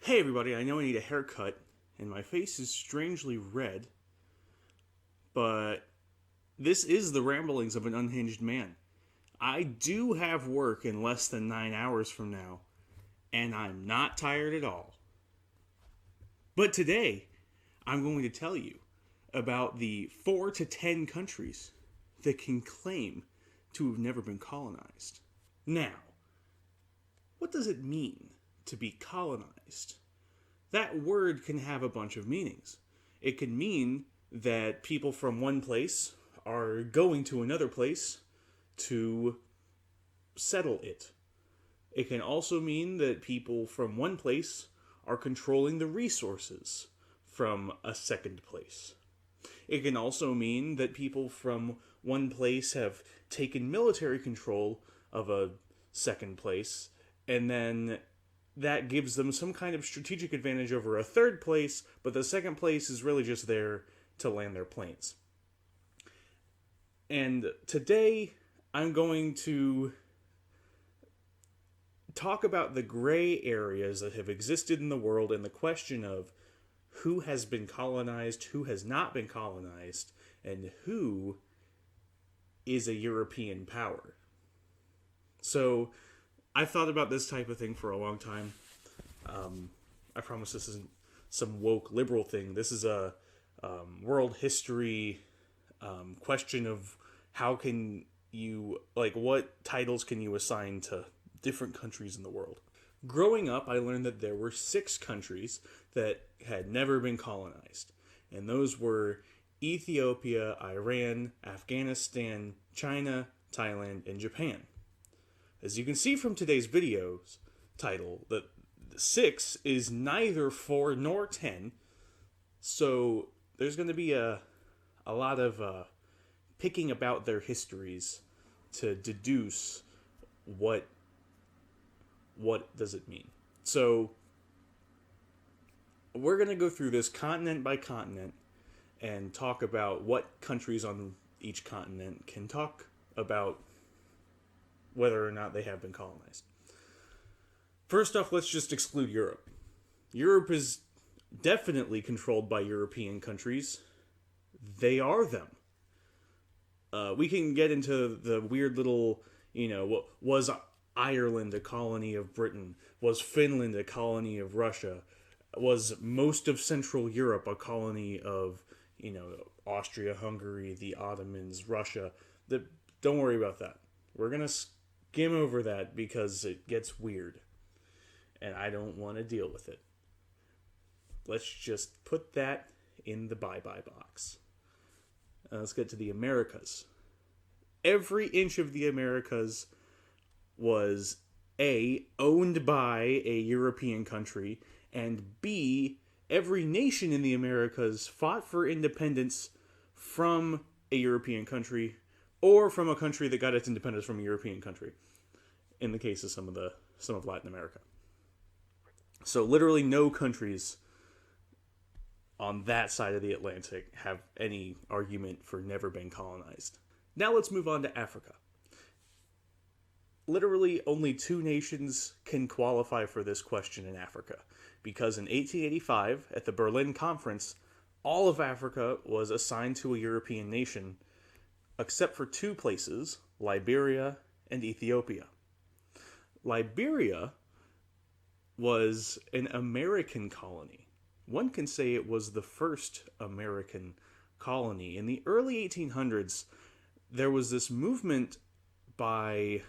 Hey everybody, I know I need a haircut, and my face is strangely red, but this is the ramblings of an unhinged man. I do have work in less than 9 hours from now, and I'm not tired at all. But today, I'm going to tell you about the 4 to 10 countries that can claim to have never been colonized. Now, what does it mean to be colonized? That word can have a bunch of meanings. It can mean that people from one place are going to another place to settle it. It can also mean that people from one place are controlling the resources from a second place. It can also mean that people from one place have taken military control of a second place, and then that gives them some kind of strategic advantage over a third place, but the second place is really just there to land their planes. And today, I'm going to talk about the gray areas that have existed in the world and the question of who has been colonized, who has not been colonized, and who is a European power. So, I've thought about this type of thing for a long time. I promise this isn't some woke liberal thing. This is a world history question of how can you, what titles can you assign to different countries in the world. Growing up, I learned that there were 6 countries that had never been colonized. And those were Ethiopia, Iran, Afghanistan, China, Thailand, and Japan. As you can see from today's video's title, that 6 is neither 4 nor 10, so there's going to be a lot of picking about their histories to deduce what does it mean. So we're going to go through this continent by continent and talk about what countries on each continent can talk about whether or not they have been colonized. First off, let's just exclude Europe. Europe is definitely controlled by European countries. They are them. We can get into the weird little, was Ireland a colony of Britain? Was Finland a colony of Russia? Was most of Central Europe a colony of, Austria, Hungary, the Ottomans, Russia? Don't worry about that. We're going to skim over that because it gets weird. And I don't want to deal with it. Let's just put that in the bye-bye box. Let's get to the Americas. Every inch of the Americas was A, owned by a European country, and B, every nation in the Americas fought for independence from a European country or from a country that got its independence from a European country, in the case of some of Latin America. So literally no countries on that side of the Atlantic have any argument for never being colonized. Now let's move on to Africa. Literally only 2 nations can qualify for this question in Africa, because in 1885, at the Berlin Conference, all of Africa was assigned to a European nation, except for 2 places, Liberia and Ethiopia. Liberia was an American colony. One can say it was the first American colony. In the early 1800s, there was this movement by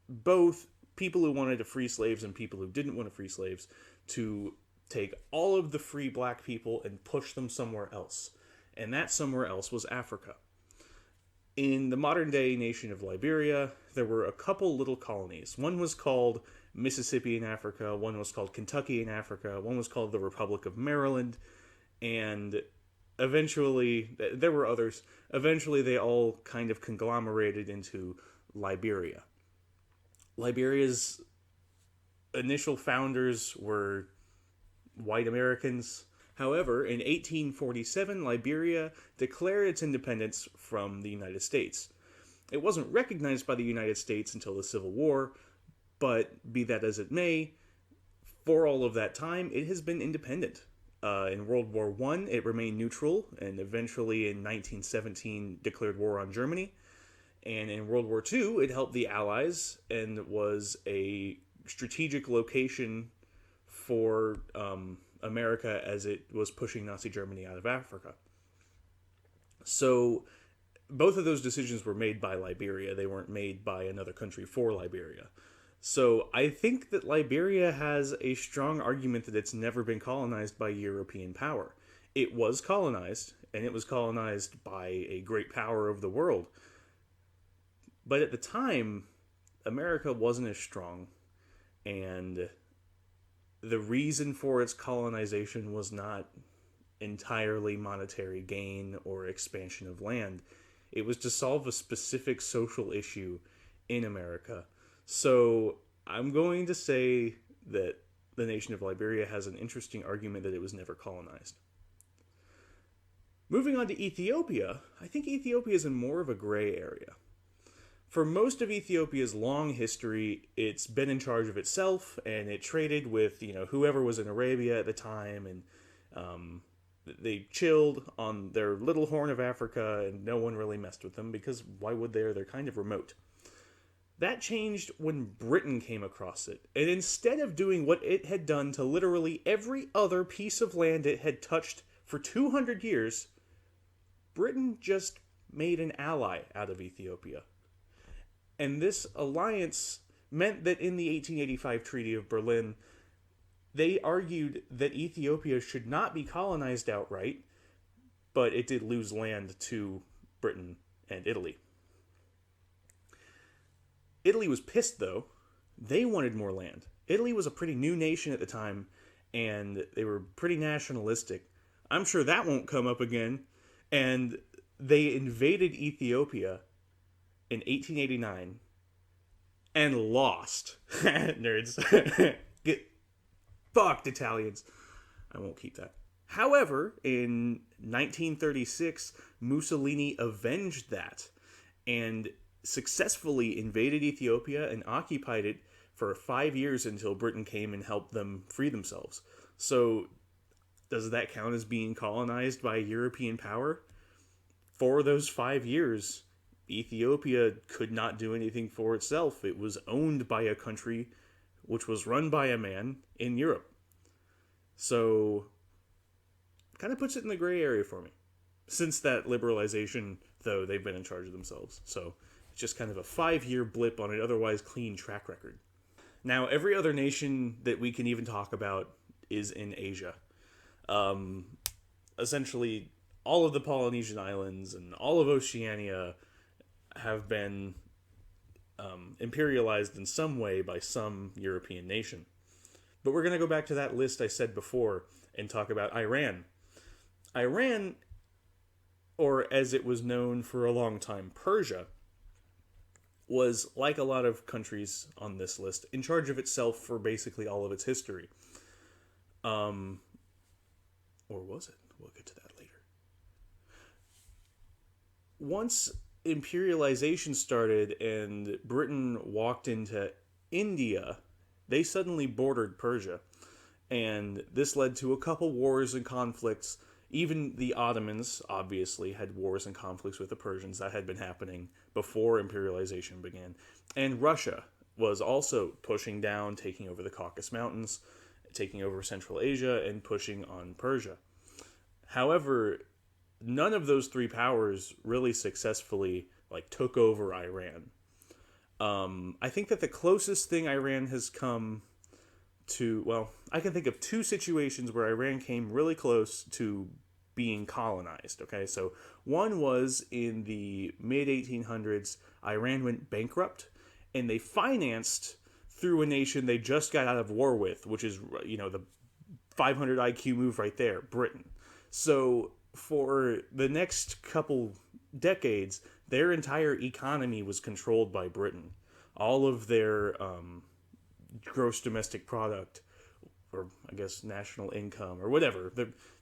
both people who wanted to free slaves and people who didn't want to free slaves to take all of the free black people and push them somewhere else. And that somewhere else was Africa. In the modern-day nation of Liberia, there were a couple little colonies. One was called Mississippi in Africa, one was called Kentucky in Africa, one was called the Republic of Maryland, and eventually, there were others, eventually they all kind of conglomerated into Liberia. Liberia's initial founders were white Americans. However, in 1847, Liberia declared its independence from the United States. It wasn't recognized by the United States until the Civil War, but be that as it may, for all of that time, it has been independent. In World War One, it remained neutral, and eventually in 1917 declared war on Germany. And in World War Two, it helped the Allies and was a strategic location for America as it was pushing Nazi Germany out of Africa. So both of those decisions were made by Liberia. They weren't made by another country for Liberia. So I think that Liberia has a strong argument that it's never been colonized by European power. It was colonized, and it was colonized by a great power of the world. But at the time, America wasn't as strong, and the reason for its colonization was not entirely monetary gain or expansion of land. It was to solve a specific social issue in America. So I'm going to say that the nation of Liberia has an interesting argument that it was never colonized. Moving on to Ethiopia, I think Ethiopia is in more of a gray area. For most of Ethiopia's long history, it's been in charge of itself, and it traded with whoever was in Arabia at the time, and they chilled on their little horn of Africa, and no one really messed with them because why would they? They're kind of remote. That changed when Britain came across it, and instead of doing what it had done to literally every other piece of land it had touched for 200 years, Britain just made an ally out of Ethiopia. And this alliance meant that in the 1885 Treaty of Berlin, they argued that Ethiopia should not be colonized outright, but it did lose land to Britain and Italy. Italy was pissed, though. They wanted more land. Italy was a pretty new nation at the time, and they were pretty nationalistic. I'm sure that won't come up again. And they invaded Ethiopia in 1889 and lost. Nerds. Get fucked, Italians. I won't keep that. However, in 1936, Mussolini avenged that and successfully invaded Ethiopia and occupied it for 5 years until Britain came and helped them free themselves. So, does that count as being colonized by European power? For those 5 years, Ethiopia could not do anything for itself. It was owned by a country which was run by a man in Europe. So, kind of puts it in the gray area for me. Since that liberalization, though, they've been in charge of themselves. So, it's just kind of a 5-year blip on an otherwise clean track record. Now, every other nation that we can even talk about is in Asia. Essentially, all of the Polynesian islands and all of Oceania have been imperialized in some way by some European nation. But we're going to go back to that list I said before and talk about Iran. Iran, or as it was known for a long time, Persia, was, like a lot of countries on this list, in charge of itself for basically all of its history. Or was it? We'll get to that later. Once imperialization started and Britain walked into India, they suddenly bordered Persia. And this led to a couple wars and conflicts. Even the Ottomans, obviously, had wars and conflicts with the Persians. That had been happening before imperialization began. And Russia was also pushing down, taking over the Caucasus Mountains, taking over Central Asia, and pushing on Persia. However, none of those three powers really successfully took over Iran. I think that the closest thing Iran has come to, well, I can think of two situations where Iran came really close to being colonized, okay? So one was in the mid-1800s, Iran went bankrupt, and they financed through a nation they just got out of war with, which is, the 500 IQ move right there, Britain. So for the next couple decades, their entire economy was controlled by Britain. All of their gross domestic product, or I guess national income, or whatever,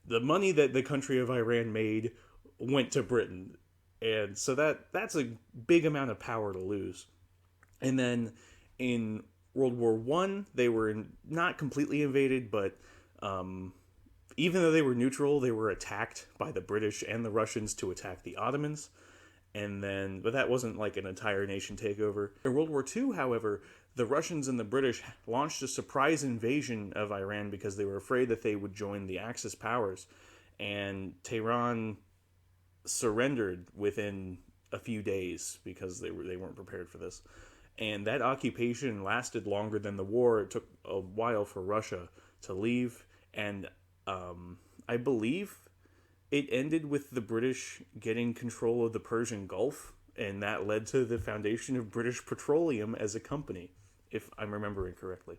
the money that the country of Iran made went to Britain. And so that's a big amount of power to lose. And then in World War One, they were not completely invaded, but um, even though they were neutral, they were attacked by the British and the Russians to attack the Ottomans. And then, but that wasn't like an entire nation takeover. In World War II, however, the Russians and the British launched a surprise invasion of Iran because they were afraid that they would join the Axis powers. And Tehran surrendered within a few days because they weren't prepared for this. And that occupation lasted longer than the war. It took a while for Russia to leave, and I believe it ended with the British getting control of the Persian Gulf, and that led to the foundation of British Petroleum as a company, if I'm remembering correctly.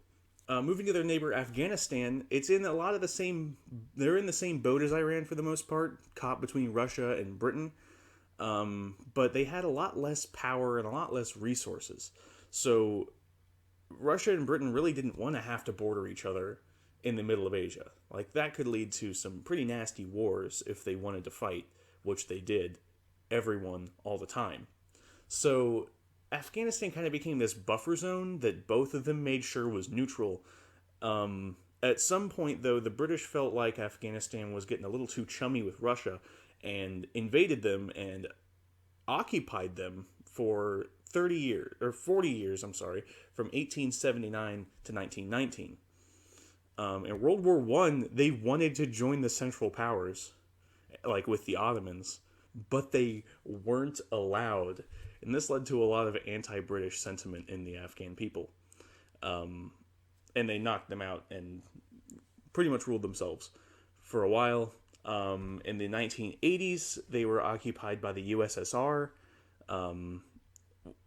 Moving to their neighbor Afghanistan, it's in a lot of the same. They're in the same boat as Iran for the most part, caught between Russia and Britain. But they had a lot less power and a lot less resources. So Russia and Britain really didn't want to have to border each other in the middle of Asia. Like, that could lead to some pretty nasty wars if they wanted to fight, which they did, everyone, all the time. So Afghanistan kind of became this buffer zone that both of them made sure was neutral. At some point, though, the British felt like Afghanistan was getting a little too chummy with Russia and invaded them and occupied them for 30 years, or 40 years, I'm sorry, from 1879 to 1919. In World War One, they wanted to join the Central Powers, like with the Ottomans, but they weren't allowed. And this led to a lot of anti-British sentiment in the Afghan people. And they knocked them out and pretty much ruled themselves for a while. In the 1980s, they were occupied by the USSR.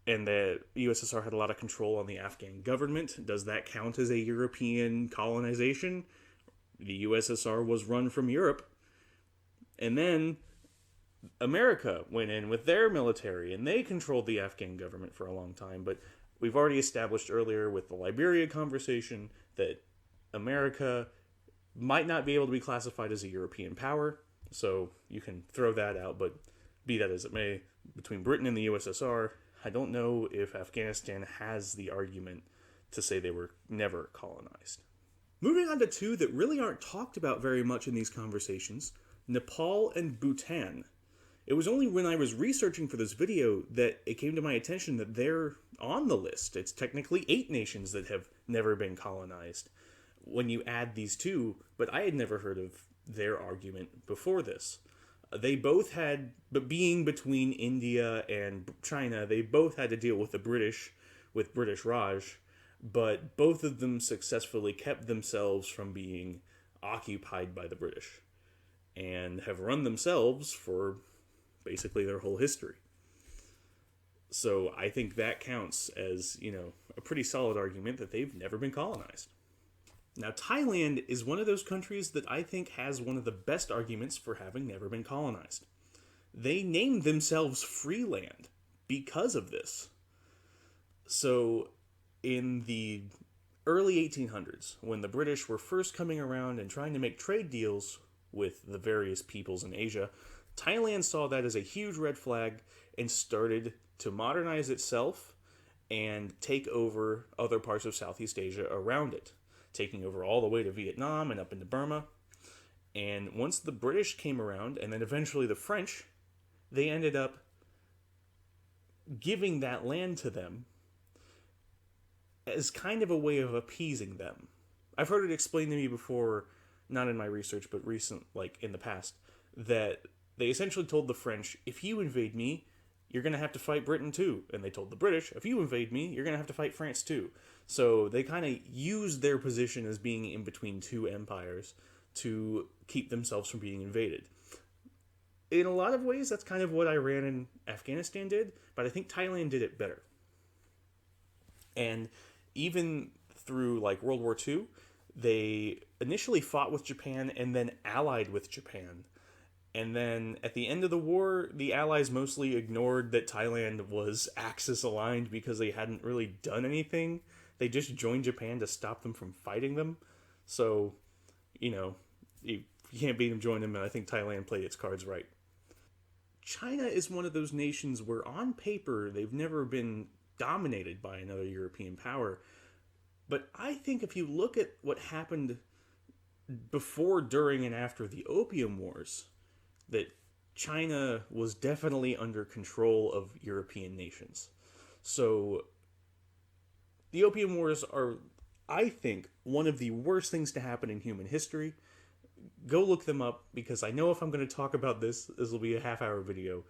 And the USSR had a lot of control on the Afghan government. Does that count as a European colonization? The USSR was run from Europe. And then America went in with their military, and they controlled the Afghan government for a long time. But we've already established earlier with the Liberia conversation that America might not be able to be classified as a European power. So you can throw that out, but be that as it may, between Britain and the USSR, I don't know if Afghanistan has the argument to say they were never colonized. Moving on to two that really aren't talked about very much in these conversations, Nepal and Bhutan. It was only when I was researching for this video that it came to my attention that they're on the list. It's technically 8 nations that have never been colonized when you add these two, but I had never heard of their argument before this. They both had, but being between India and China, they both had to deal with the British, with British Raj, but both of them successfully kept themselves from being occupied by the British and have run themselves for basically their whole history. So I think that counts as, a pretty solid argument that they've never been colonized. Now, Thailand is one of those countries that I think has one of the best arguments for having never been colonized. They named themselves free land because of this. So, in the early 1800s, when the British were first coming around and trying to make trade deals with the various peoples in Asia, Thailand saw that as a huge red flag and started to modernize itself and take over other parts of Southeast Asia around it, taking over all the way to Vietnam and up into Burma. And once the British came around, and then eventually the French, they ended up giving that land to them as kind of a way of appeasing them. I've heard it explained to me before, not in my research, but in the past, that they essentially told the French, if you invade me, you're going to have to fight Britain too. And they told the British, if you invade me, you're going to have to fight France too. So they kind of used their position as being in between two empires to keep themselves from being invaded. In a lot of ways, that's kind of what Iran and Afghanistan did, but I think Thailand did it better. And even through World War II, they initially fought with Japan and then allied with Japan. And then at the end of the war, the Allies mostly ignored that Thailand was Axis aligned because they hadn't really done anything. They just joined Japan to stop them from fighting them. So, you can't beat them, join them, and I think Thailand played its cards right. China is one of those nations where on paper they've never been dominated by another European power, But I think if you look at what happened before, during, and after the Opium Wars, that China was definitely under control of European nations. So the Opium Wars are, I think, one of the worst things to happen in human history. Go look them up, because I know if I'm going to talk about this will be a half-hour video,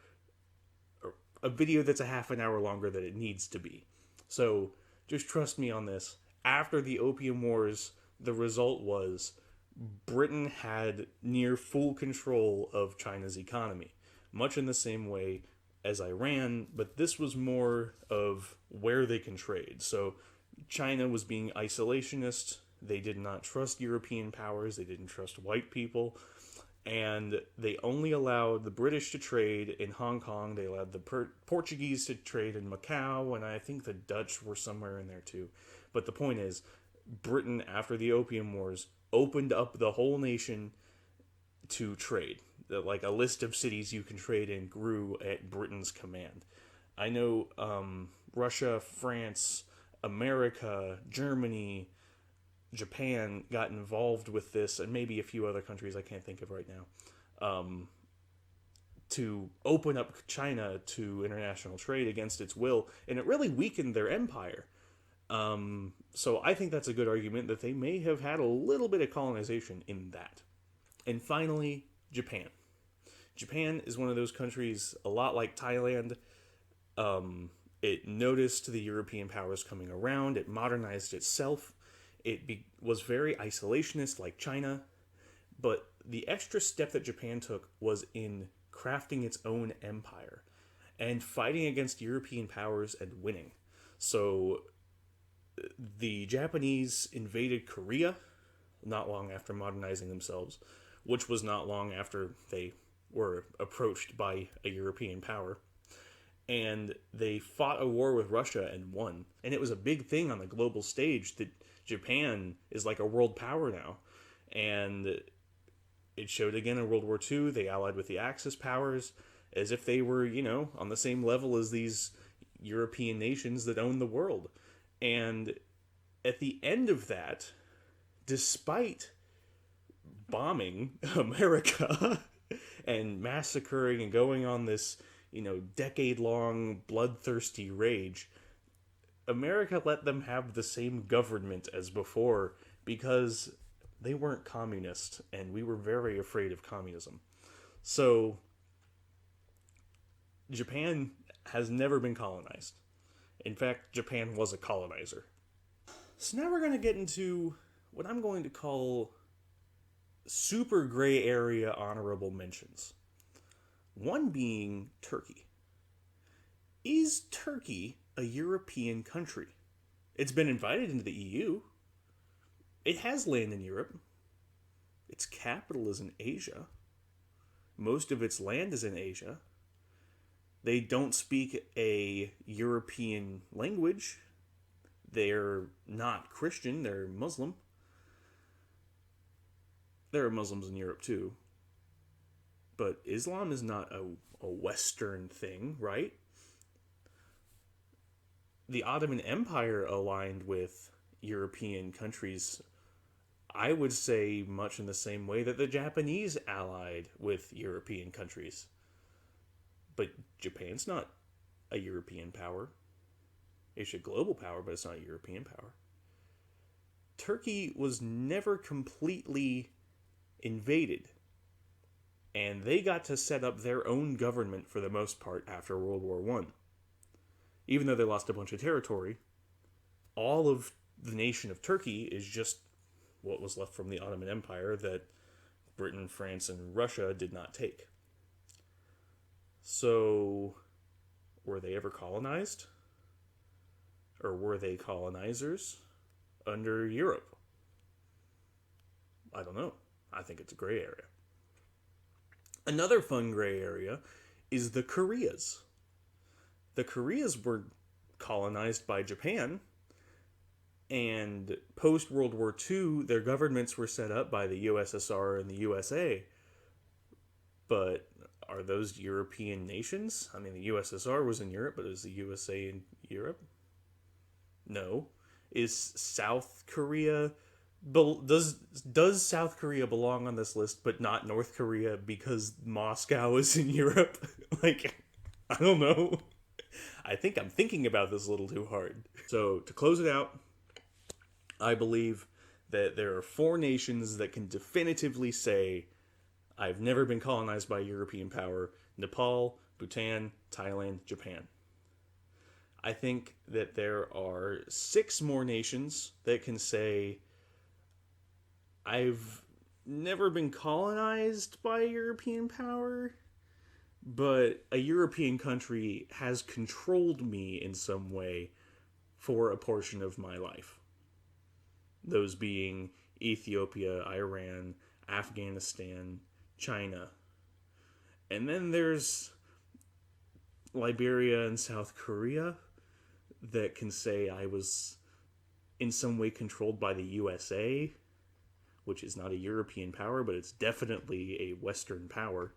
or a video that's a half an hour longer than it needs to be. So just trust me on this. After the Opium Wars, the result was Britain had near full control of China's economy, much in the same way as Iran, but this was more of where they can trade. So China was being isolationist. They did not trust European powers. They didn't trust white people. And they only allowed the British to trade in Hong Kong. They allowed the Portuguese to trade in Macau, and I think the Dutch were somewhere in there too. But the point is, Britain, after the Opium Wars, opened up the whole nation to trade. Like, a list of cities you can trade in grew at Britain's command. I know Russia, France, America, Germany, Japan got involved with this, and maybe a few other countries I can't think of right now, to open up China to international trade against its will, and it really weakened their empire. So I think that's a good argument that they may have had a little bit of colonization in that. And finally, Japan. Japan is one of those countries, a lot like Thailand. It noticed the European powers coming around. It modernized itself. Was very isolationist like China. But the extra step that Japan took was in crafting its own empire and fighting against European powers and winning. So the Japanese invaded Korea not long after modernizing themselves, which was not long after they were approached by a European power. And they fought a war with Russia and won. And it was a big thing on the global stage that Japan is like a world power now. And it showed again in World War II. They allied with the Axis powers as if they were, on the same level as these European nations that own the world. And at the end of that, despite bombing America and massacring and going on this, decade-long bloodthirsty rage, America let them have the same government as before because they weren't communist, and we were very afraid of communism. So Japan has never been colonized. In fact, Japan was a colonizer. So now we're going to get into what I'm going to call super gray area honorable mentions. One being Turkey. Is Turkey a European country? It's been invited into the EU. It has land in Europe. Its capital is in Asia. Most of its land is in Asia. They don't speak a European language. They're not Christian, they're Muslim. There are Muslims in Europe too. But Islam is not a Western thing, right? The Ottoman Empire aligned with European countries, I would say, much in the same way that the Japanese allied with European countries. But Japan's not a European power. It's a global power, but it's not a European power. Turkey was never completely invaded, and they got to set up their own government for the most part after World War I. Even though they lost a bunch of territory, all of the nation of Turkey is just what was left from the Ottoman Empire that Britain, France, and Russia did not take. So, were they ever colonized? Or were they colonizers under Europe? I don't know. I think it's a gray area. Another fun gray area is the Koreas. The Koreas were colonized by Japan, and post-World War II, their governments were set up by the USSR and the USA. But are those European nations? I mean, the USSR was in Europe, but is the USA in Europe? No. Is South Korea... Does South Korea belong on this list, but not North Korea because Moscow is in Europe? Like, I don't know. I think I'm thinking about this a little too hard. So, to close it out, I believe that there are 4 nations that can definitively say, I've never been colonized by a European power: Nepal, Bhutan, Thailand, Japan. I think that there are 6 more nations that can say, I've never been colonized by a European power, but a European country has controlled me in some way for a portion of my life. Those being Ethiopia, Iran, Afghanistan, China. And then there's Liberia and South Korea that can say I was in some way controlled by the USA, which is not a European power, but it's definitely a Western power.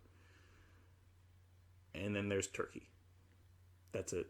And then there's Turkey. That's it.